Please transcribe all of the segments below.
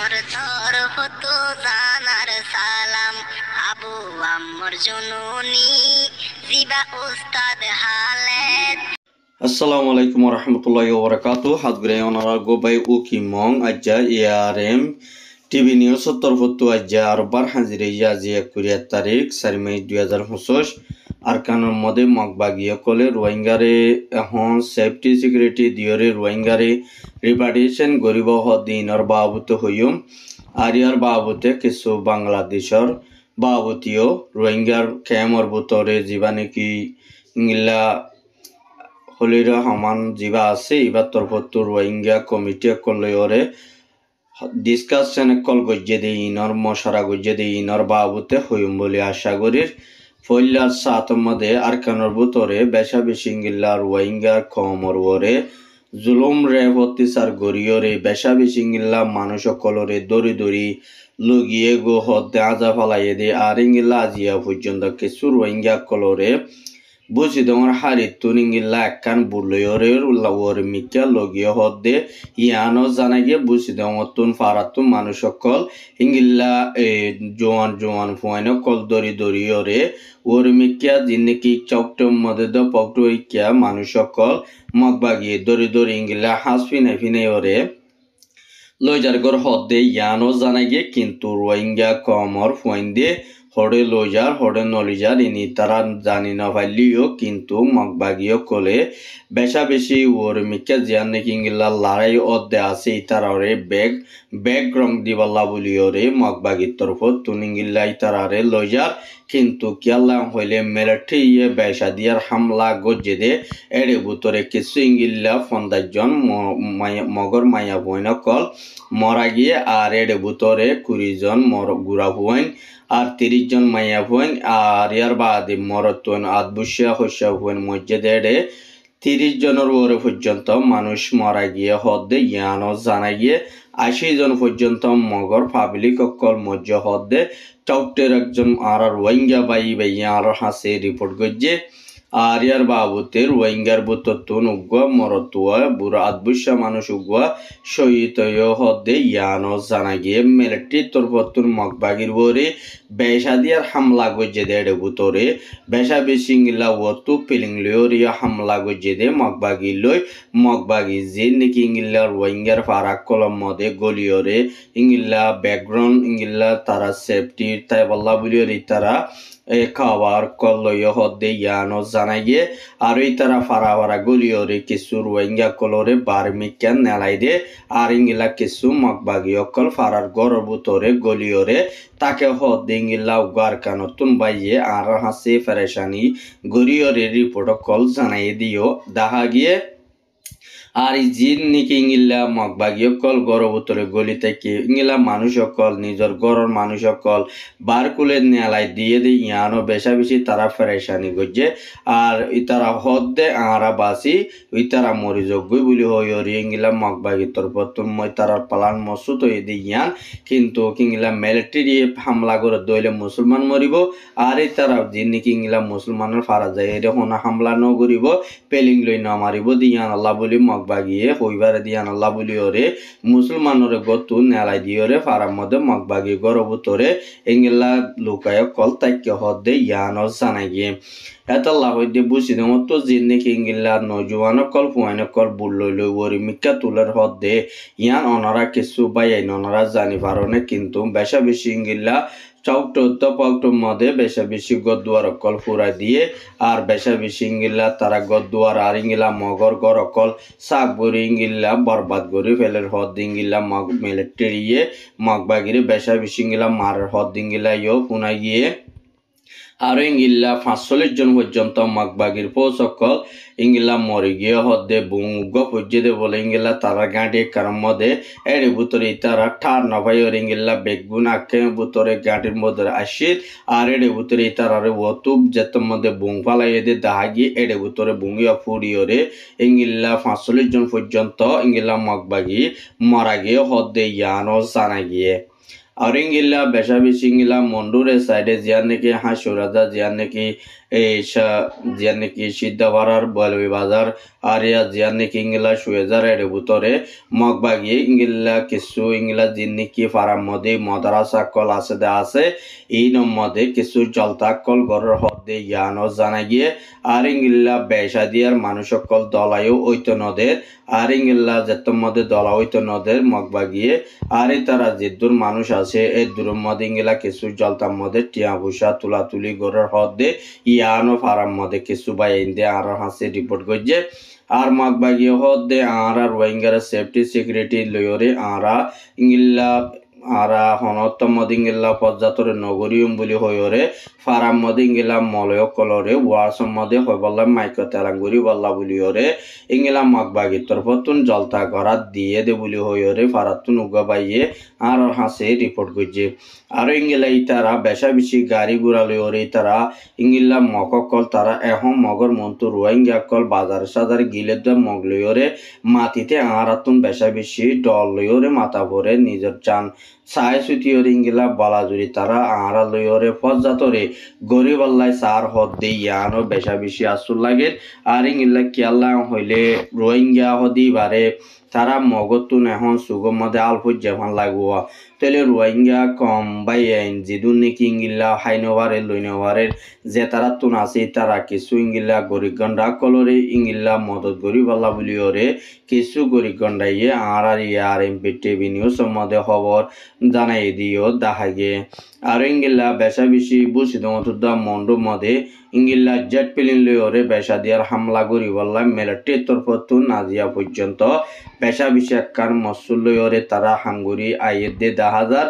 আমার তরফ তো জানার সালাম আবু আম্মর জননী জিবা উস্তাদ Khaled Assalamu alaikum warahmatullahi wabarakatuh. Hadgre onara go by Uki Mong aja ARM TV News torfotu aja arbar hanjire yazia kuriya tarik sarmei 2025 arkanor mode mokbagiya kole rohingare ehon safety security diore rohingare repatriation goribo hodinor babute hoyum ariar babute kisu bangladeshor babutio rohingar kemor butore jibane ki ngila হলিরা হামান জিবা আছে এবার তরফত্তর Rohingya committee কলয়রে discussion call গজ্জে দে ইনর মশারা গজ্জে দে ইনর বাবুতে হইম বলে আশা করির ফইলার সাতমদে আরকানর বুতরে বেশা বেশিঙ্গিল্লা রোহিঙ্গা কমর ওরে জুলুম রে অত্যাচার গরিয়রে বেশা বেশিঙ্গিল্লা মানুষ কলরে দড়ি দড়ি লগিয়ে গো হদ্দে আজা ফালাইয়ে দে আর ইঙ্গিল্লা আজিয়া পর্যন্ত কিছু রোহিঙ্গা কলরে বুঝি তোমার হারি তুনিঙ্গিল্লা একখান বুলয়রের উল্লাহর মিকা লগিয়ে হদ্দে ইয়ানো জানা গিয়ে বুঝি তোমার তুন ফারাতুন মানুষ সকল ইঙ্গিল্লা জোয়ান জোয়ান ফুয়াইন কল দরি দরিয়রে ওর মিকা জিন্নিকি চকটম মদে দ পকটো ইকিয়া মানুষ সকল মগবাগিয়ে দরি দরি ইঙ্গিল্লা হাস ফিনাই ফিনাই ওরে লইজার গর হদ্দে ইয়ানো জানা গিয়ে কিন্তু রোহিঙ্গা কমর ফুয়াইন দিয়ে হরে লইজার হরে নলিজার ইনি তারা জানি না পাইলিও কিন্তু মগবাগিও কলে বেশা বেশি ওর মিকা জিয়ান নাকি ইংলা লড়াই অদ্দে আছে ইতারে ব্যাগ রং দিবাল্লা বলিওরে মগবাগির তরফ তুনিঙ্গিল্লা ইতারে লইজার কিন্তু কিয়াল্লা হইলে মেলাঠি ইয়ে বেশা দিয়ার হামলা গজ্জে দে এড়ে বুতরে কিছু ইঙ্গিল্লা 50 জন মগর মায়া বইন কল মরা গিয়ে আর এড়ে বুতরে 20 জন গুড়া বইন আর 30 জন মাইয়া হইন আর ইয়ার বাদে মরতন আদবুশিয়া হইসা হইন মসজিদে 30 জনের ওরে পর্যন্ত মানুষ মারা গিয়ে হদ্দে ইয়ানো জানা গিয়ে 80 জন পর্যন্ত মগর পাবলিক অকল মজ্জ হদ্দে চৌটের একজন আর রোহিঙ্গা বাই ইয়ার হাসে রিপোর্ট গজ্জে আর ইয়ার বাবুতে রোহিঙ্গার বুততুন উগ্র মরতুয়া বুড়া আদবুশা মানুষ উগ্র শহীদ হদ্দে ইয়ানো জানা গিয়ে মিলিটারি তরফতুন মগবাগির ওরে বেশা দিয়ার হামলা গজ্জে দেড়ে বুতরে বেশা বেশিঙ্গিলা ওতু পিলিংলিওরিয়া হামলা গজ্জে দে মগবাগি লই মগবাগি যে নাকি ইংলিলা রোহিঙ্গার ফারাক কলম মদে গলিওরে ইংলিলা ব্যাকগ্রাউন্ড ইংলিলা তারা সেফটি তাই বল্লা বলিওরে তারা খাবার কলয় হদ্দে ইয়ানো জানা গিয়ে আর এই তারা ফারাওয়ারা গলিওরে কিছু রোহিঙ্গা কলরে বার্মিকান নেলাই দে আর ইংলা কিছু মগবাগি অকল ফারার গড় বুতরে গলিওরে তাকে হদ্দে ইংলা উগার কানতুন বাইয়ে আর হাসে ফেরেশানি গরিয়রে রিপোর্ট কল জানাই দিও দেখা গিয়ে আর জিন নিকি ইংলা মগবাগিও কল গর্ভতরে গলি থেকে ইংলা মানুষ সকল নিজের গড়র মানুষ সকল বারকুলের নেলাই দিয়ে দিয়ে ইয়ানো বেশা বেশি তারা ফেরেশানি গজ্জে আর ইতারা হদ্দে আরা বাসি ইতারা মরি যোগ্যই বলি হইরি ইংলা মগবাগি তরফতুন মই তারার পালান মসুত হয়ে দিয়ে ইয়ান কিন্তু কিংলা মিলিটারি হামলা করে দইলে মুসলমান মরিব আর ইতারা জিন নিকি ইংলা মুসলমানের ফারা যায় এরকম হামলা ন করিব পেলিং লই ন মারিব দিয়ান আল্লাহ বলি মগবাগিয়ে হইবারে দিয়ান আল্লাহ বলি ওরে মুসলমানরে গতু নেলাই দিওরে ফারার মধ্যে মগবাগি গরবুতরে এঙ্গেলা লুকায় কল তাইকে হদ্দে ইয়ানো জানাই গিয়ে এতাল্লাহ হইতে বুঝি মতো জিন্নে কিঙ্গিল্লা নজওয়ান কল ফুয়াইন কল বুল্লই লই ওরি মিক্কা তুলের হদ্দে ইয়ান অনারা কিছু বাইন অনারা জানি পারনে কিন্তু বেশা বেশি ইঙ্গিল্লা চৌটো পকটো মধ্যে বেশা বেশি গদুয়ার অকল ফুরা দিয়ে আর বেশা বেশি ইঙ্গিল্লা তারা গদুয়ার আর ইঙ্গিলা মগর গর অকল শাক বরি ইঙ্গিল্লা বরবাদ করি ফেলের হদ ইঙ্গিল্লা মগ মিলিটারিয়ে মগবাগিরে বেশা বেশি ইঙ্গিলা মারের হদ ইঙ্গিলা ইয়ো ফুনা গিয়ে আর ইঙ্গিল্লা 45 জন পর্যন্ত মগবাগির পৌঁছকল ইঙ্গিলা মরি গিয়ে হদ্দে বুঙ্গ পর্যদে বলে ইঙ্গিলা তারা গাঁটি কারণ মধ্যে এড়ে বুতরে তারা ঠার নভাই ওর ইঙ্গিল্লা বেগুন আঁকে বুতরে গাঁটির মধ্যে আসিত আর এড়ে বুতরে তারারে ওতুব যেত মধ্যে বুং ফালাই দে দাহা গিয়ে এড়ে বুতরে বুঙ্গিয়া ফুড়িওরে ইঙ্গিল্লা 45 জন পর্যন্ত ইঙ্গিলা মগবাগি মারা গিয়ে হদ্দে ইয়ানো জানা গিয়ে আর ইঙ্গিল্লা বেশা বেশি ইঙ্গিলা মন্ডুরে সাইডে জিয়ার নাকি হাঁসুরাজা জিয়ার নাকি জিয়ার নাকি সিদ্ধাপাড়ার বলবি বাজার আর ইয়া জিয়ার নাকি ইঙ্গিলা সুয়েজার এর ভিতরে মগবাগিয়ে ইঙ্গিল্লা কিছু ইঙ্গিলা জিন নাকি ফারাম মধ্যে মদারাসা কল আছে দে আছে এই মধ্যে কিছু জলতা কল ঘরের হদ্দে ইয়ানো জানা গিয়ে আর ইঙ্গিল্লা বেশা দিয়ার মানুষ সকল দলায়ও ঐত নদের আর ইঙ্গিল্লা যেত মধ্যে দলা ঐত নদের মগবাগিয়ে আর তারা যে দূর মানুষ আছে এই দূরের মধ্যে ইঙ্গিলা কিছু জলতার মধ্যে টিয়া ভুষা তুলাতুলি ঘরের হদ্দে ইয়ানো ফারাম মধ্যে কিছু বা ইন্দে আর হাসে রিপোর্ট করছে আর মগবাগিয়ে হদ্দে আর রোহিঙ্গার সেফটি সিকিউরিটি লয়রে আরা ইঙ্গিল্লা আরা হনত্তম মদিঙ্গিল্লা পর্যাতরে নগরীয়ম বলি হয়রে ফারাম মদিঙ্গিলা মলয় কলরে ওয়াসম মদে হইবল্লা মাইক তেলাঙ্গুরি বল্লা বলি হরে ইঙ্গিলা মগবাগি তরফতুন জলতা গরাত দিয়ে দে বলি হয়রে ফারাতুন উগা বাইয়ে আর হাসে রিপোর্ট করছে আর ইঙ্গিলা ইতারা বেশা বেশি গাড়ি ঘোড়া লয়রে তারা ইঙ্গিলা মককল তারা এখন মগর মন্তু রোহিঙ্গা কল বাজার সাজার গিলে মগ লয়রে মাটিতে আরাতুন বেশা বেশি ডল লয়রে মাথা ভরে নিজের চান সাই সুতিয়র ইঙ্গিলা বালাজুরি তারা আড়া লয়রে ফজাতরে গরিব আল্লাহ সার হদ দে ইয়ানো বেশা বেশি আসুর লাগে আর ইঙ্গিলা কিয়াল্লা হইলে রোহিঙ্গা হদি বারে তারা মগতুন এখন সুগম মধ্যে আলফ যেমন লাগবো তাহলে রোহিঙ্গা কম বাই যেদুন নাকি ইঙ্গিল্লা হাইনওয়ারের লইনওয়ারের যে তারা তুন আছে তারা কিছু ইঙ্গিল্লা গরিবগন্ডা কলরে ইঙ্গিল্লা মদত গরিব আল্লাহ বলি ওরে কিছু গরিবগন্ডাইয়ে আর ইয়ার এমপি টিভি নিউজ মধ্যে খবর জানাই দিও দাহাগে আর ইঙ্গিল্লা বেশা বেশি বুঝিত মতুদা মন্ডু মধ্যে ইঙ্গিল্লা জেট প্লেন লয়রে বেশা দিয়ার হামলা করি বললাম মিলিটারি তরফতুন নাজিয়া পর্যন্ত বেশা বেশি একখান মসুল লয়রে তারা হাঙ্গুরি আইয়ের দে 10,000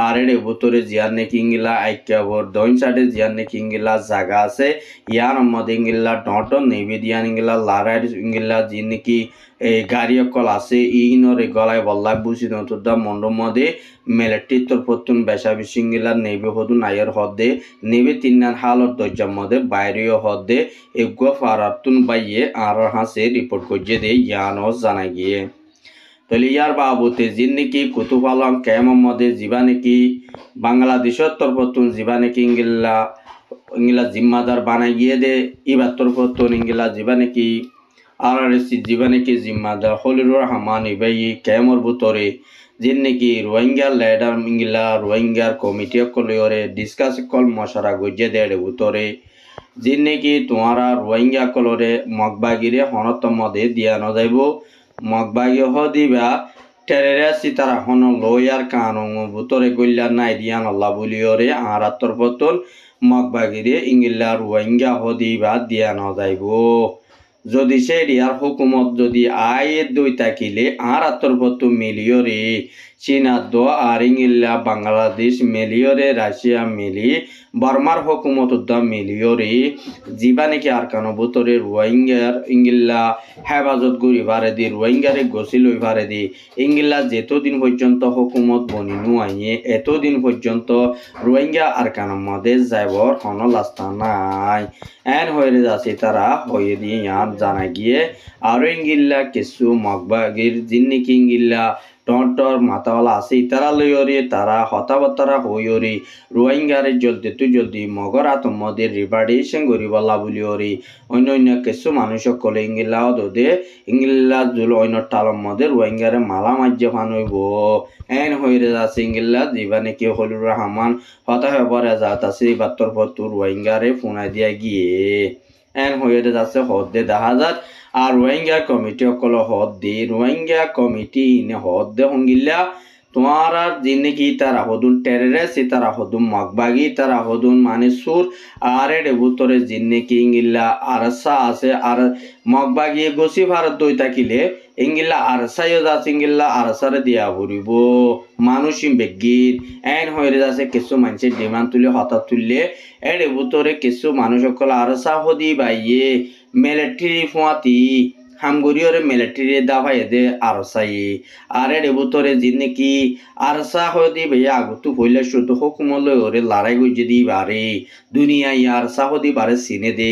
আর এর ভিতরে জিয়ার নাকি ইঙ্গিলা আইক্যাবর দইন সাইডে জিয়ার নাকি ইঙ্গিলা জায়গা আছে ইয়ার মধ্যে ইঙ্গিল্লা ডট নেভি দিয়ান ইঙ্গিলা লারাইড ইঙ্গিল্লা জি নাকি এই গাড়ি অকল আছে ইনরে গলায় বল্লা বুঝি নতুদা মন্ডর মধ্যে মিলিটারি তরফতুন বেশা বেশি ইঙ্গিলা নেভি হদুন আয়ের হদে নেভি তিনার হালর দরজার মধ্যে বাইরেও হদে এগুয়া ফারাতুন বাইয়ে আর হাসে রিপোর্ট করছে দে ইয়ানো জানা গিয়ে তাহলে ইয়ার বাবুতে জিন নাকি কুতুব আলম কেমন মধ্যে জীবা নাকি বাংলাদেশের তরফতুন জীবা নাকি ইঙ্গিলা জিম্মাদার বানাই গিয়ে দে ইবার তরফতুন ইঙ্গিলা জীবা নাকি আর জীবা নাকি জিম্মাদার হলিরুর রহমান ইবাই কেমর ভিতরে जिन नाकि रोहिंग्या लेडर इंगिला रोहिंग्यार कमिटी कलरे डिस्कास कल मशरा गुजे देड़े उतरे जिन नाकि तुम्हारा रोहिंग्या कलरे मगबागिरे हनत मदे दिया न जाइबो मगबागी ह दिबा टेरेरासि तारा हन लयार कानुन बुतरे गल्ला नाइ दिया नल्ला बुलियरे आरा तरफतन मगबागिरे इंगिला रोहिंग्या ह दिबा दिया न जाइबो যদি সে রিয়ার হুকুমত যদি আয়ের দুই তাকিলে আর আত্মরপত্র মিলিয়রে চীনা দো আর ইংলা বাংলাদেশ মিলিয়রে রাশিয়া মিলি বর্মার হুকুমত উদ্যম মিলিয়রে জীবা নাকি আর কানো বুতরে রোহিঙ্গার ইংলা হেফাজত করি পারে দি রোহিঙ্গারে গছি লই পারে দি ইংলা যেতদিন পর্যন্ত হুকুমত বনি নুয়াইয়ে এতদিন পর্যন্ত রোহিঙ্গা আর কানো মধ্যে যাইবর কোনো লাস্তা নাই এন হয়ে যাচ্ছে তারা হয়ে দিয়ে ইয়ার জানা গিয়ে আরো ইঙ্গিল্লা কিছু মগবাগির জিন্নিকি ইঙ্গিল্লা টর মাতাওয়ালা আছে তারা লইরে তারা হতাবতারা হইরে রোহিঙ্গারে জলদি তু জলদি মগর আতমদের রিপার্টিশন করিবলা বলিওরে অন্য অন্য কিছু মানুষ কলে ইঙ্গিল্লা দে ইঙ্গিল্লা জুল অন্য টালম মধ্যে রোহিঙ্গারে মালা মাজ্য ফানইব এন হইরে যাচ্ছে ইঙ্গিল্লা দিবা নাকি হলুর রহমান হতা হয়ে যাত আছে বাত্তর পত্তু রোহিঙ্গারে ফোনা দিয়া গিয়ে এন হইরে যাচ্ছে হদ্দে 10,000 আর রোহিঙ্গা কমিটি অকল হদ দি রোহিঙ্গা কমিটি নে হদ দে হঙ্গিল্লা তোমার জিনে কি তারা হদুন টেরেরেসি তারা হদুন মগবাগি তারা হদুন মানে সুর আর এর ভিতরে জিনে কি ইঙ্গিল্লা আরসা আছে আর মগবাগি গসি ভারত দই তাকিলে ইঙ্গিল্লা আরসাইও যাচ্ছে ইঙ্গিল্লা আরসারে দিয়া ভরিব মানুষই বেগির এন হয়ে যাচ্ছে কিছু মানুষের ডিমান্ড তুলে হঠাৎ তুললে এর ভিতরে কিছু মানুষ সকল আরসা হদি বাইয়ে মিলিটারি ফুয়াতি হামগুরিয়রে মিলিটারি দাভাই দে আরসাই আর এর ভিতরে জিনে কি আরসা হদি ভাইয়া আগতু হইলে শুধু হুকুমলে ওরে লড়াই গুজে দি বারে দুনিয়ায় আরসা হদি বারে সিনে দে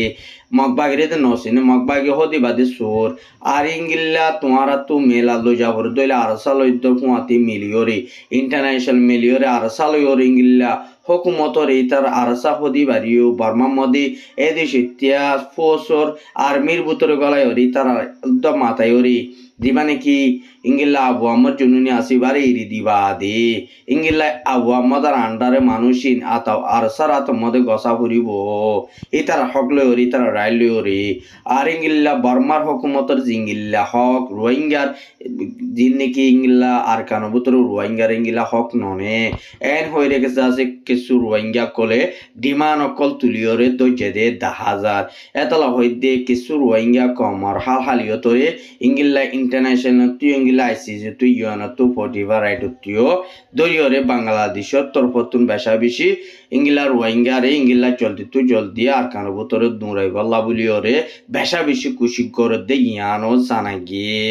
মগবাগিরে তে নসিনে মগবাগি হদি বাদে সুর আর ইংগিল্লা তোমারা তো মেলা লো যাবর দইলে আরসাল হইতো কুয়াতি মিলিয়রে ইন্টারন্যাশনাল মিলিয়রে আরসাল হইর ইংগিল্লা হকুমতর ইতার আরসা হদি বাড়িও বর্মা মদি এদেশ ইতিহাস ফোসর আর্মির ভিতরে গলায় হরি তার একদম মাথায় হরি দিবা নাকি ইংগিল্লা আবু আমার জুনুনি আসিবারে ইরি দিবা দে ইংগিল্লা আবু আমাদের আন্ডারে মানুষিন আতাও আরসার আত মদে গসা ফুরিব ইতার হক লই হরি তার রাইল লই হরি আর ইংগিল্লা বর্মার হকুমতর জিঙ্গিল্লা হক রোহিঙ্গার দিন নাকি ইংগিল্লা আর কানো ভিতরে রোহিঙ্গার ইংগিল্লা হক ননে এন হয়ে রেখেছে আছে কিছু রোহিঙ্গা কলে ডিমান অকল তুলিয়রে তো জেদে 10,000 এতলা হইতে কিছু রোহিঙ্গা কমর হাল হালিও তোরে ইংগিল্লা ইন্টারন্যাশনাল তুই ইংগিল্লা আইসিজি তুই ইউএনও তো ফটিভা রাইট তুইও দরিয়রে বাংলাদেশের তরফতুন বেশা বেশি ইংগিল্লা রোহিঙ্গারে ইংগিল্লা চলতি তুই জলদি আর কানো ভিতরে দৌড়াই গল্লা বলিওরে বেশা বেশি খুশি করে দে ইয়ানো জানা গিয়ে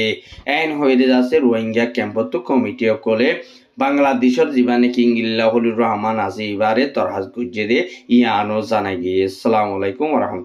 এন হয়ে যাচ্ছে রোহিঙ্গা ক্যাম্পত কমিটি অকলে বাংলাদেশের জীবানে কিংগিল্লা হলির রহমান আছে এবারে তরহাজ গুজ্জে দে ইয়ানো জানা গিয়ে আসসালামু আলাইকুম ওয়া রাহমাতুল্লাহ।